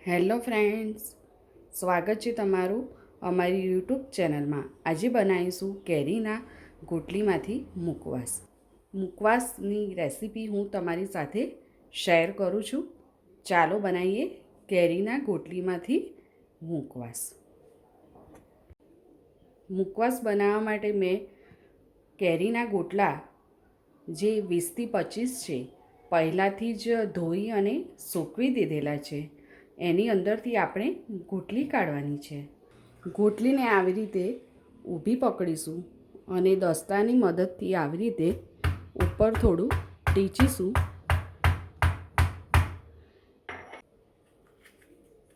Hello friends, સ્વાગત છે તમારું અમારી યુટ્યુબ ચેનલમાં. આજે બનાવીશું કેરીના ગોટલીમાંથી મુખવાસ. મુખવાસની રેસીપી હું તમારી સાથે શેર કરું છું. ચાલો બનાવીએ કેરીના ગોટલીમાંથી મુખવાસ. મુખવાસ બનાવવા માટે મેં કેરીના ગોટલા જે 20થી 25 છે પહેલાંથી જ ધોઈ અને સૂકવી દીધેલા છે. એની અંદરથી આપણે ગોટલી કાઢવાની છે. ગોટલીને આવી રીતે ઊભી પકડીશું અને દસ્તાની મદદથી આવી રીતે ઉપર થોડું ટીચીશું.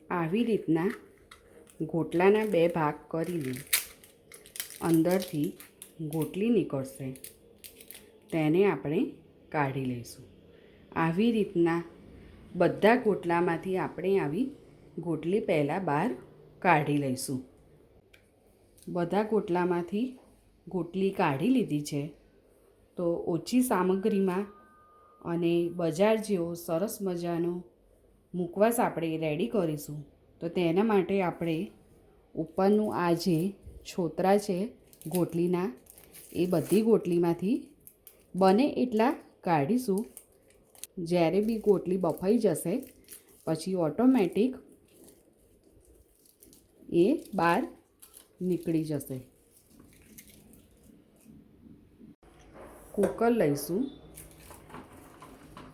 આવી રીતના ગોટલાના 2 ભાગ કરીને અંદરથી ગોટલી નીકળશે, તેને આપણે કાઢી લઈશું. આવી રીતના બધા ગોટલામાંથી આપણે આવી ગોટલી પહેલાં બહાર કાઢી લઈશું. બધા ગોટલામાંથી ગોટલી કાઢી લીધી છે. તો ઓછી સામગ્રીમાં અને બજાર જેવો સરસ મજાનો મુખવાસ આપણે રેડી કરીશું. તો તેના માટે આપણે ઉપરનું આ જે છોતરા છે ગોટલીના, એ બધી ગોટલીમાંથી બને એટલા કાઢીશું. જ્યારે બી ગોટલી બફાઈ જશે પછી ઓટોમેટિક એ બહાર નીકળી જશે. કુકર લઈશું,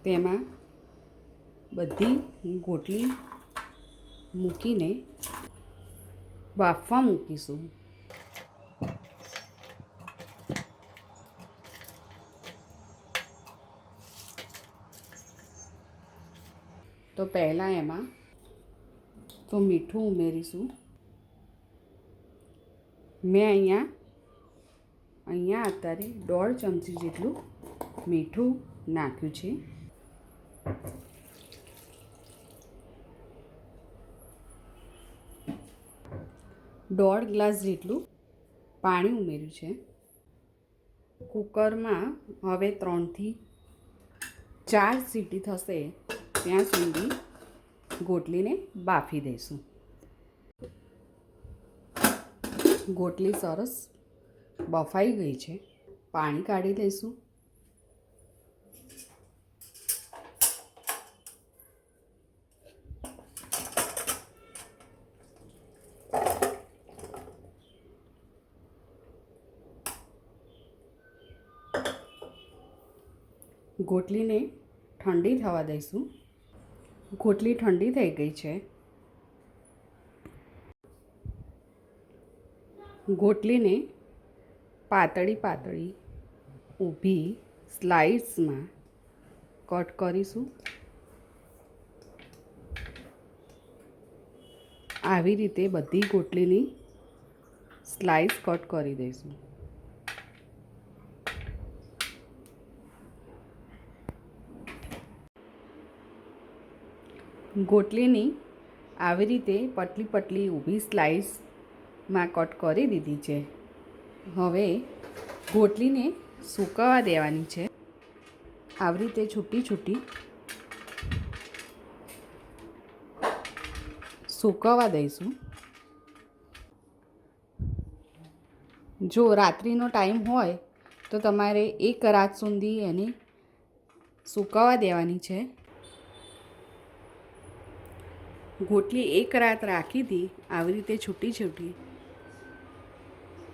તેમાં બધી ગોટલી મૂકીને બાફવા મૂકીશું. તો પહેલાં એમાં તો મીઠું ઉમેરીશું. મેં અહીંયા અત્યારે 1.5 ચમચી જેટલું મીઠું નાખ્યું છે. 1.5 ગ્લાસ જેટલું પાણી ઉમેર્યું છે. કુકરમાં હવે 3 થી 4 સીટી થશે ત્યાં સુધી ગોટલીને બાફી દઈશું. ગોટલી સરસ બફાઈ ગઈ છે. પાણી કાઢી લઈશું. ગોટલીને ઠંડી થવા દઈશું. ગોટલી ઠંડી થઈ ગઈ છે. ગોટલીને પાતળી ઊભી સ્લાઇસમાં કટ કરીશું. આવી રીતે બધી ગોટલીની સ્લાઇસ કટ કરી દઈશું. ગોટલીની આવી રીતે પતલી ઊભી સ્લાઇસમાં કટ કરી દીધી છે. હવે ગોટલીને સૂકવવા દેવાની છે. આવી રીતે છૂટી સૂકવવા દઈશું. જો રાત્રિનો ટાઈમ હોય તો તમારે 1 રાત સુધી એને સૂકવવા દેવાની છે. ગોટલી 1 રાત રાખી હતી. આવી રીતે છૂટી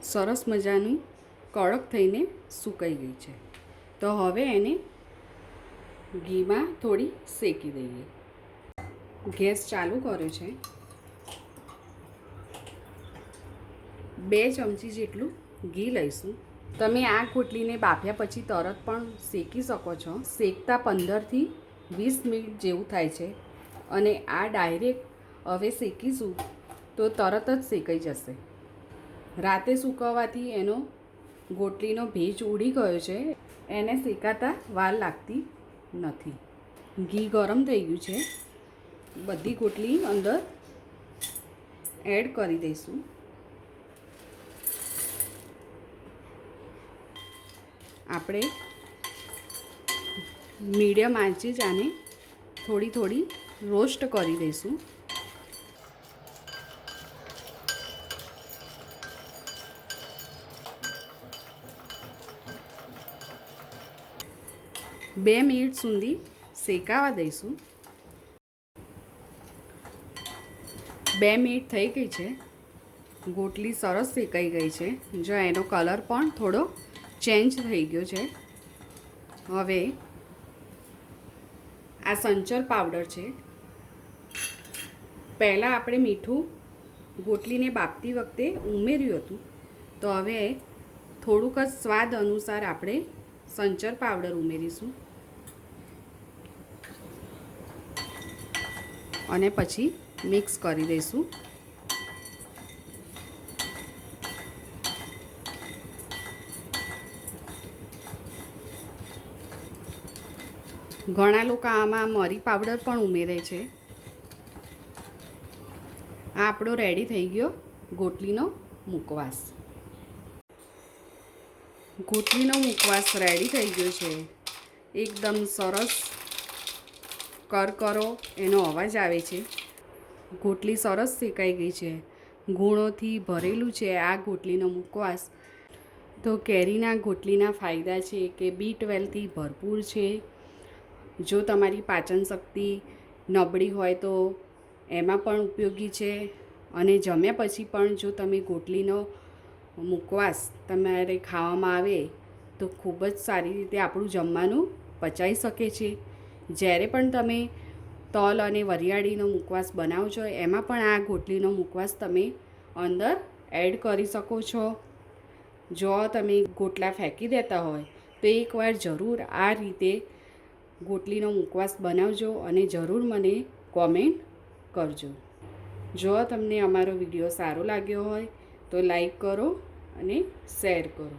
સરસ મજાની કડક થઈને સુકાઈ ગઈ છે. તો હવે એને ઘીમાં થોડી શેકી દઈએ. ગેસ ચાલુ કર્યો છે. 2 ચમચી જેટલું ઘી લઈશું. તમે આ ગોટલીને બાફ્યા પછી તરત પણ શેકી શકો છો. શેકતા 15થી 20 મિનિટ જેવું થાય છે. અને આ ડાયરેક્ટ હવે શેકીશું તો તરત જ શેકાઈ જશે. રાતે સૂકવવાથી એનો ગોટલીનો ભેજ ઉડી ગયો છે, એને શેકાતા વાર લાગતી નથી. ઘી ગરમ થઈ ગયું છે. બધી ગોટલી અંદર એડ કરી દઈશું. આપણે મીડિયમ આંચે જ આને થોડી રોસ્ટ કરી દઈશું. 2 મિનિટ સુધી શેકાવા દઈશું. 2 મિનિટ થઈ ગઈ છે. ગોટલી સરસ શેકાઈ ગઈ છે. જો એનો કલર પણ થોડો ચેન્જ થઈ ગયો છે. હવે આ સંચર પાવડર છે. પહેલાં આપણે મીઠું ગોટલીને બાફતી વખતે ઉમેર્યું હતું, તો હવે થોડુંક જ સ્વાદ અનુસાર આપણે સંચર પાવડર ઉમેરીશું અને પછી મિક્સ કરી દઈશું. ઘણા લોકો આમાં મરી પાવડર પણ ઉમેરે છે. આ આપણો રેડી થઈ ગયો ગોટલીનો મુખવાસ. ગોટલીનો મુખવાસ રેડી થઈ ગયો છે. એકદમ સરસ કરકરો એનો અવાજ આવે છે. ગોટલી સરસ શેકાઈ ગઈ છે. ગુણોથી ભરેલું છે આ ગોટલીનો મુખવાસ. તો કેરીના ગોટલીના ફાયદા છે કે B12થી ભરપૂર છે. જો તમારી પાચન શક્તિ નબળી હોય તો એમાં પણ ઉપયોગી છે. અને જમ્યા પછી પણ જો તમે ગોટલીનો મુખવાસ તમારે ખાવામાં આવે તો ખૂબ જ સારી રીતે આપણું જમવાનું પચાઈ શકે છે. જ્યારે પણ તમે તલ અને વરિયાળીનો મુખવાસ બનાવો છો એમાં પણ આ ગોટલીનો મુખવાસ તમે અંદર એડ કરી શકો છો. જો તમે ગોટલા ફેંકી દેતા હોય તો એકવાર જરૂર આ રીતે ગોટલીનો મુખવાસ બનાવજો અને જરૂર મને કોમેન્ટ કરજો. જો તમને અમારો વિડીયો સારો લાગ્યો હોય તો લાઈક કરો અને શેર કરો.